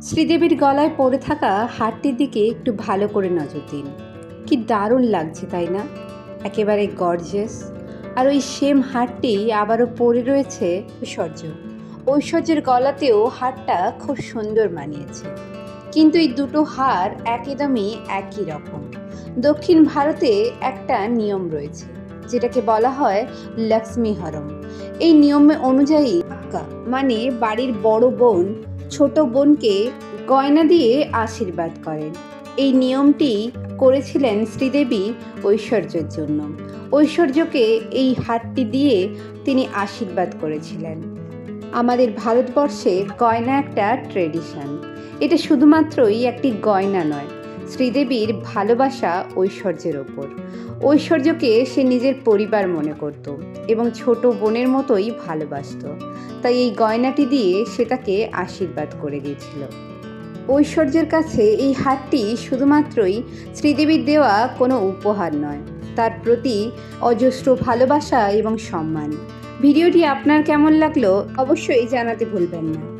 শ্রীদেবীর গলায় পড়ে থাকা হারটির দিকে একটু ভালো করে নজর দিন। কি দারুণ লাগছে তাই না? একেবারে গর্জিয়াস। আর ওই সেম হারটি আবারও পড়ে রয়েছে ঐশ্বর্য। ঐশ্বর্যের গলাতেও হারটা খুব সুন্দর মানিয়েছে। কিন্তু এই দুটো হার একদমই একই রকম। দক্ষিণ ভারতে একটা নিয়ম রয়েছে যেটাকে বলা হয় লক্ষ্মী হরম। এই নিয়মে অনুযায়ী মানে বাড়ির বড় বোন ছোট বোনকে গয়না দিয়ে আশীর্বাদ করেন। এই নিয়মটি করেছিলেন শ্রীদেবী ঐশ্বর্যের জন্য। ঐশ্বর্যকে এই হারটি দিয়ে তিনি আশীর্বাদ করেছিলেন। আমাদের ভারতবর্ষে গয়না একটা ট্রেডিশন। এটা শুধুমাত্রই একটি গয়না নয়, শ্রীদেবীর ভালোবাসা ঐশ্বর্যের ওপর। ঐশ্বর্যকে সে নিজের পরিবার মনে করত এবং ছোট বোনের মতোই ভালোবাসত। তাই এই গয়নাটি দিয়ে সে তাকে আশীর্বাদ করে গিয়েছিল। ঐশ্বর্যের কাছে এই হারটি শুধুমাত্রই শ্রীদেবীর দেওয়া কোনো উপহার নয়, তার প্রতি অজস্র ভালোবাসা এবং সম্মান। ভিডিওটি আপনার কেমন লাগলো অবশ্যই জানাতে ভুলবেন না।